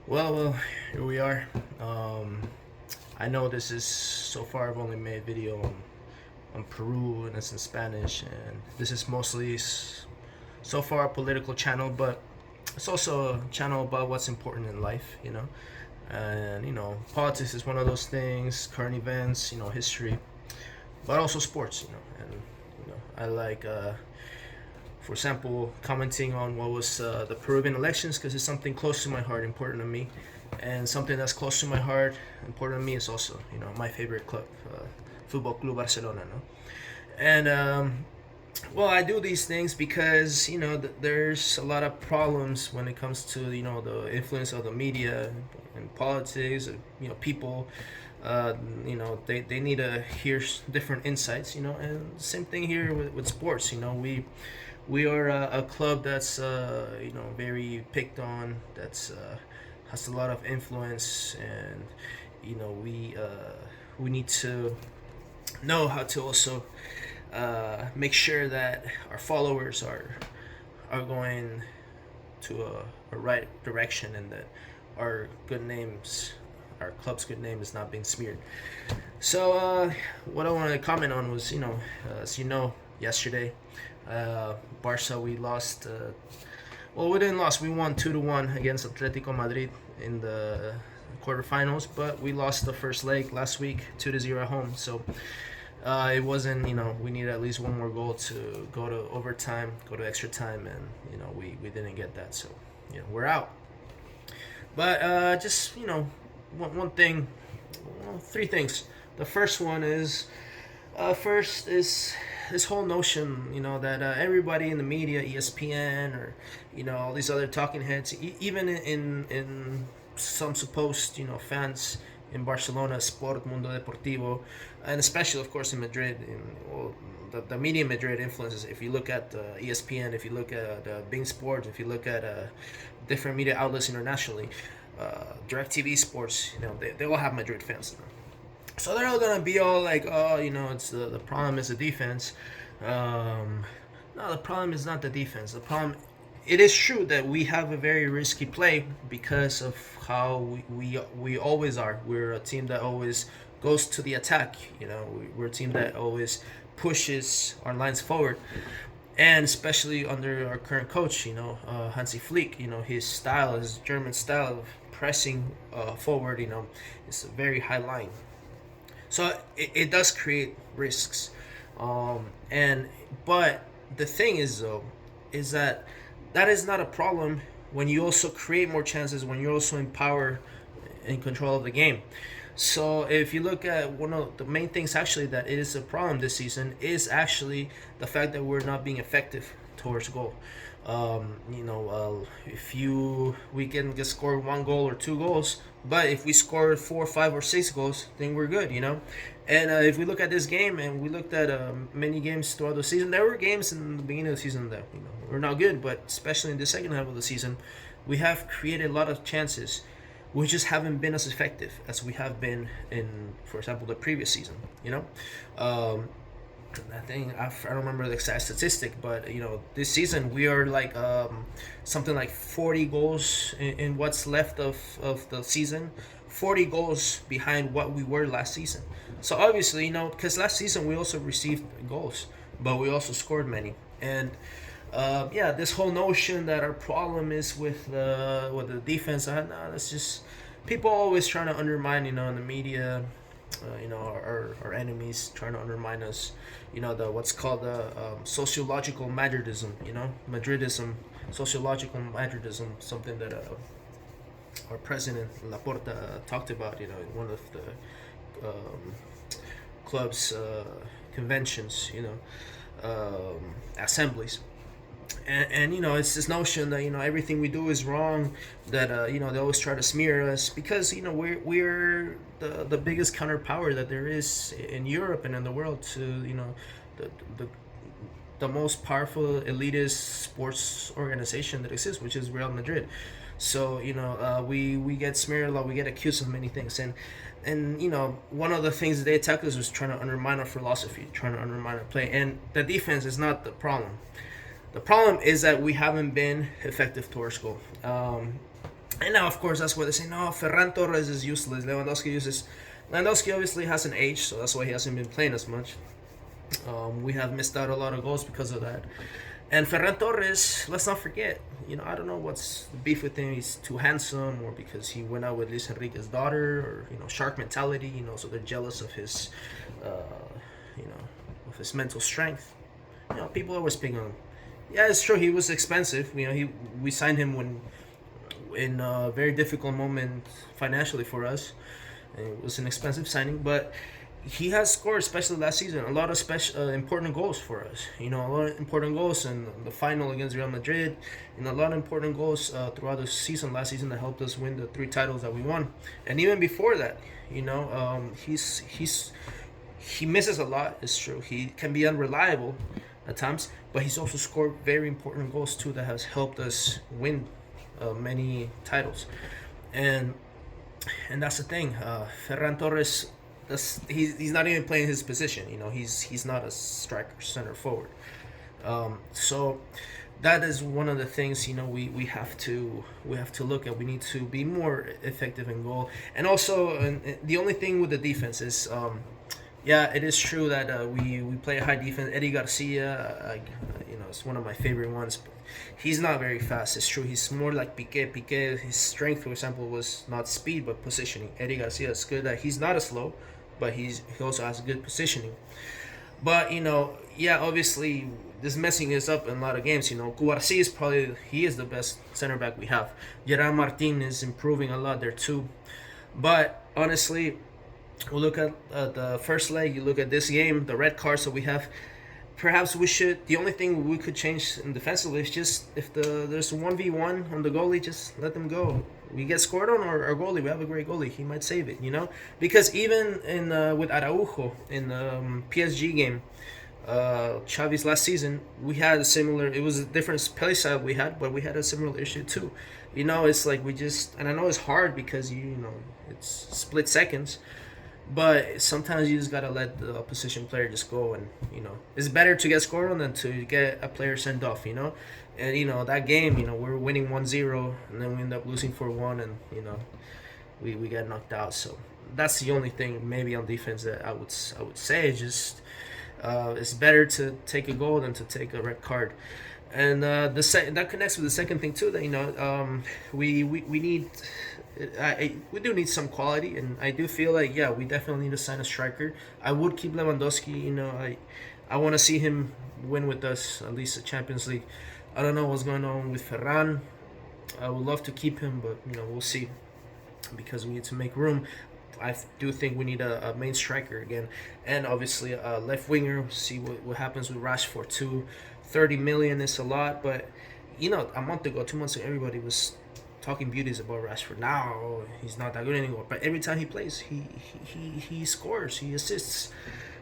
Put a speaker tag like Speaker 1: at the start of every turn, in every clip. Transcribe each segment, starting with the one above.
Speaker 1: Well, here we are. I know this is so far. I've only made video on Peru and it's in Spanish, and this is mostly so far a political channel, but it's also a channel about what's important in life, And politics is one of those things, current events, history, but also sports, And I like for example, commenting on what was the Peruvian elections because it's something close to my heart, important to me, and something that's close to my heart, important to me is also, my favorite club, Football Club Barcelona, no? And well, I do these things because there's a lot of problems when it comes to the influence of the media and politics. People, they need to hear different insights. And same thing here with sports. We are a club that's very picked on. That's has a lot of influence, and we need to know how to also make sure that our followers are going to a right direction, and that our good names, our club's good name, is not being smeared. So what I wanted to comment on was, as you know, yesterday, Barca, we lost. Well, we didn't lose. We won 2-1 against Atletico Madrid in the quarterfinals, but we lost the first leg last week, 2-0 at home. So it wasn't, we needed at least one more goal to go to overtime, go to extra time, and we didn't get that. So we're out. But just one thing, well, three things. The first one is this whole notion, that everybody in the media, ESPN, or all these other talking heads, even in some supposed fans in Barcelona, Sport, Mundo Deportivo, and especially of course in Madrid, the media in Madrid influences. If you look at ESPN, if you look at Bing Sports, if you look at different media outlets internationally, DirecTV Sports, they all have Madrid fans. So they're all gonna be all like, oh, it's the problem is the defense. No, the problem is not the defense. The problem, it is true that we have a very risky play because of how we always are. We're a team that always goes to the attack. We're a team that always pushes our lines forward, and especially under our current coach, Hansi Flick. His style, his German style of pressing forward, it's a very high line. So it does create risks, and but the thing is though, is that is not a problem when you also create more chances, when you're also in power, in control of the game. So if you look at one of the main things actually that is a problem this season is actually the fact that we're not being effective towards goal. If we can just score one goal or two goals, but if we score 4, 5, or 6 goals, then we're good. And if we look at this game, and we looked at many games throughout the season, there were games in the beginning of the season that were not good, but especially in the second half of the season, we have created a lot of chances. We just haven't been as effective as we have been in, for example, the previous season. I think I don't remember the exact statistic, but this season we are like something like 40 goals in what's left of the season, 40 goals behind what we were last season. So obviously, because last season we also received goals, but we also scored many. And yeah, this whole notion that our problem is with the defense, that's just people always trying to undermine, in the media, our enemies trying to undermine us, the what's called the sociological Madridism, Madridism, sociological Madridism, something that our president Laporta talked about, in one of the club's conventions, assemblies. And it's this notion that everything we do is wrong, that they always try to smear us because we're the biggest counterpower that there is in Europe and in the world to the the, the most powerful elitist sports organization that exists, which is Real Madrid. So we get smeared a lot, we get accused of many things, and one of the things that they attack us was trying to undermine our philosophy, trying to undermine our play, and the defense is not the problem. The problem is that we haven't been effective towards goal. And now, of course, that's where they say, no, Ferran Torres is useless. Lewandowski obviously hasn't aged, so that's why he hasn't been playing as much. We have missed out a lot of goals because of that. And Ferran Torres, let's not forget, I don't know what's the beef with him. He's too handsome, or because he went out with Luis Enrique's daughter, or, shark mentality, so they're jealous of his, uh, you know, of his mental strength. People always picking on him. Yeah, it's true. He was expensive. We signed him when in a very difficult moment financially for us. It was an expensive signing, but he has scored, especially last season, a lot of special important goals for us. A lot of important goals in the final against Real Madrid, and a lot of important goals throughout the season last season that helped us win the 3 titles that we won. And even before that, he misses a lot. It's true. He can be unreliable at times, but he's also scored very important goals too that has helped us win many titles. And that's the thing. Ferran Torres, he's not even playing his position. He's not a striker, center forward. So that is one of the things we have to look at. We need to be more effective in goal, and also the only thing with the defense is. Yeah, it is true that we play a high defense. Eddie Garcia, it's one of my favorite ones. But he's not very fast. It's true. He's more like Piqué. Piqué, his strength, for example, was not speed but positioning. Eddie Garcia is good. That he's not as slow, but he also has good positioning. But yeah, obviously this messing us up in a lot of games. Cubarsí is he is the best center back we have. Gerard Martin is improving a lot there too. But honestly, we look at the first leg. You look at this game, the red cards that we have. Perhaps we should. The only thing we could change in defensively is just if there's a 1v1 on the goalie, just let them go. We get scored on our goalie. We have a great goalie. He might save it, Because even in with Araujo in the PSG game, Xavi's last season, we had a similar. It was a different play style we had, but we had a similar issue too. It's like we just, and I know it's hard because it's split seconds. But sometimes you just gotta let the opposition player just go, and it's better to get scored on than to get a player sent off. And that game, we're winning 1-0, and then we end up losing 4-1, and we get knocked out. So that's the only thing maybe on defense that I would say. Just it's better to take a goal than to take a red card. And that connects with the second thing too. That we need. We do need some quality, and I do feel like we definitely need to sign a striker. I would keep Lewandowski. I want to see him win with us at least the Champions League. I don't know what's going on with Ferran. I would love to keep him, but we'll see because we need to make room. I do think we need a main striker again, and obviously a left winger. See what happens with Rashford too. 30 million is a lot, but a month ago, 2 months ago, everybody was talking beauties about Rashford. Now he's not that good anymore, but every time he plays, he scores, he assists.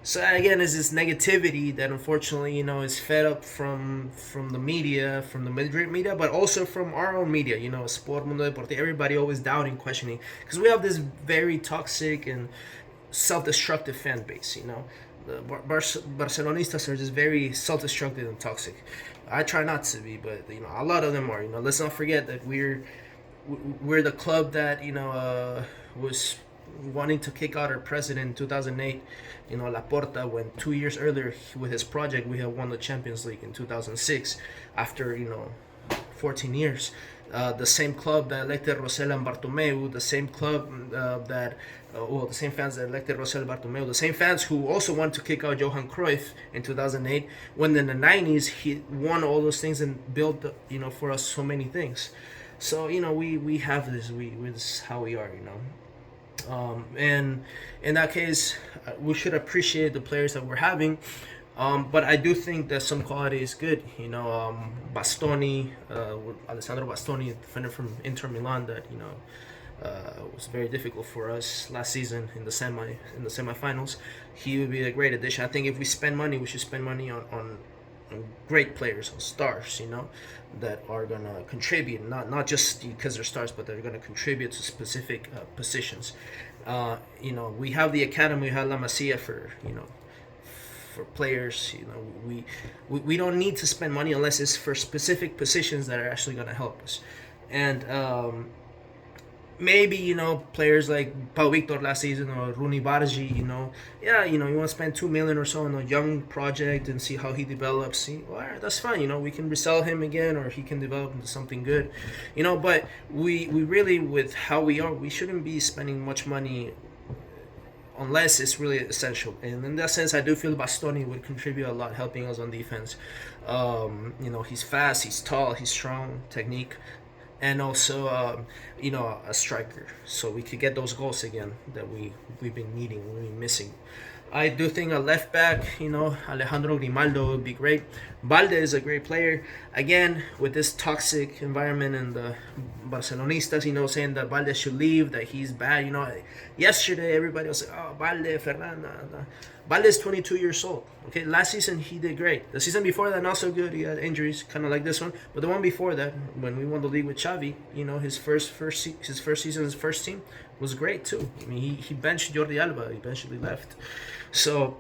Speaker 1: So again, is this negativity that unfortunately is fed up from the media, from the Madrid media, but also from our own media. Sport Mundo Deportivo. Everybody always doubting, questioning, because we have this very toxic and self-destructive fan base. The Barcelonistas are just very self-destructive and toxic. I try not to be, but a lot of them are. Let's not forget that we're the club that was wanting to kick out our president in 2008, Laporta, when 2 years earlier with his project we had won the Champions League in 2006 after 14 years. The same club that elected Rosell and Bartomeu, the same club the same fans that elected Rosell and Bartomeu, the same fans who also wanted to kick out Johan Cruyff in 2008, when in the 90s he won all those things and built for us so many things. So we have this. This is how we are. And in that case, we should appreciate the players that we're having. But I do think that some quality is good. Bastoni, Alessandro Bastoni, defender from Inter Milan, that was very difficult for us last season in the semifinals. He would be a great addition. I think if we spend money, we should spend money on great players, on stars, that are gonna contribute, not just because they're stars, but they're gonna contribute to specific positions. We have the academy, we have La Masia for players. We don't need to spend money unless it's for specific positions that are actually gonna help us. And maybe players like Pau Victor last season or Rooney Bargi, yeah, you want to spend 2 million or so on a young project and see how he develops. All right, that's fine. We can resell him again, or he can develop into something good. But we really, with how we are, we shouldn't be spending much money unless it's really essential. And in that sense, I do feel Bastoni would contribute a lot, helping us on defense. He's fast, he's tall, he's strong, technique, and also a striker, so we could get those goals again that we've been needing, we've been missing. I do think a left back, Alejandro Grimaldo would be great. Balde is a great player. Again, with this toxic environment and the Barcelonistas, saying that Balde should leave, that he's bad. Yesterday everybody was like, oh, Balde, Fernanda. Balde is 22 years old. Okay, last season he did great. The season before that, not so good. He had injuries, kind of like this one. But the one before that, when we won the league with Xavi, his first season, his first team was great too. I mean, he benched Jordi Alba. He eventually left. So,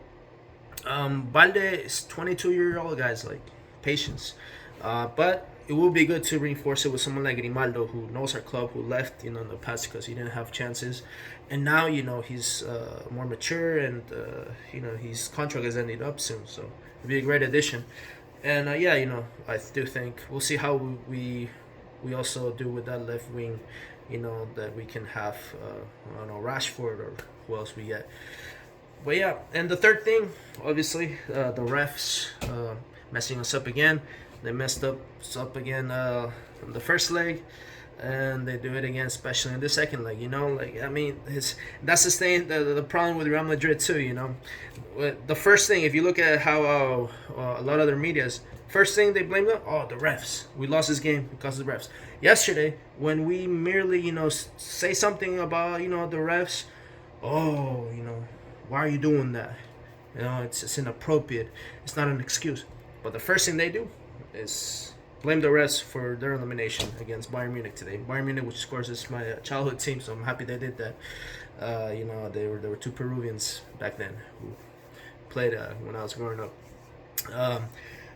Speaker 1: Balde is 22-year-old, guys. Like, patience. But it will be good to reinforce it with someone like Grimaldo, who knows our club, who left, in the past because he didn't have chances, and now he's more mature, and his contract is ending up soon, so it'll be a great addition. And yeah, I do think we'll see how we also do with that left wing, that we can have, I don't know, Rashford or who else we get. But yeah, and the third thing, obviously, the refs messing us up again. They messed us up again in the first leg, and they do it again, especially in the second leg. I mean, that's the thing. The problem with Real Madrid too. The first thing, if you look at how a lot of their media's, first thing they blame them, oh, the refs. We lost this game because of the refs. Yesterday, when we merely say something about the refs, oh, why are you doing that? It's inappropriate. It's not an excuse. But the first thing they do is blame the refs for their elimination against Bayern Munich today. Bayern Munich, which of course is my childhood team, so I'm happy they did that. There were two Peruvians back then who played when I was growing up.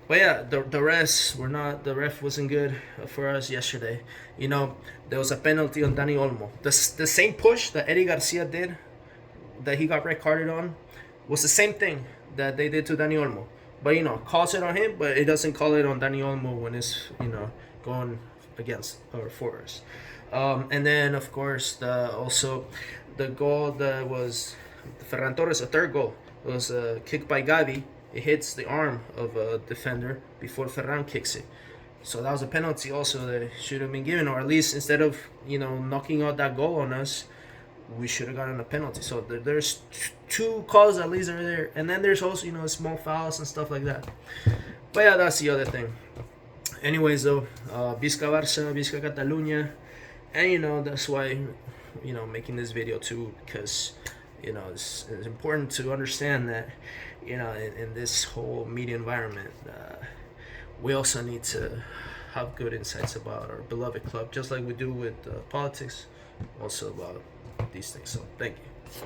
Speaker 1: But yeah, the ref wasn't good for us yesterday. There was a penalty on Dani Olmo. The same push that Eddie Garcia did, that he got red carded on, was the same thing that they did to Dani Olmo. But calls it on him, but it doesn't call it on Dani Olmo when it's going against or for us. And then of course also the goal that was Ferran Torres, a third goal, it was a kick by Gavi. It hits the arm of a defender before Ferran kicks it. So that was a penalty also that should have been given, or at least instead of knocking out that goal on us, we should have gotten a penalty. So there's two calls at least are there, and then there's also small fouls and stuff like that. But yeah, that's the other thing. Anyways, though, Visca Barça, Visca Catalunya, and that's why making this video too, because it's important to understand that in this whole media environment, we also need to have good insights about our beloved club, just like we do with politics, also about these things. So thank you.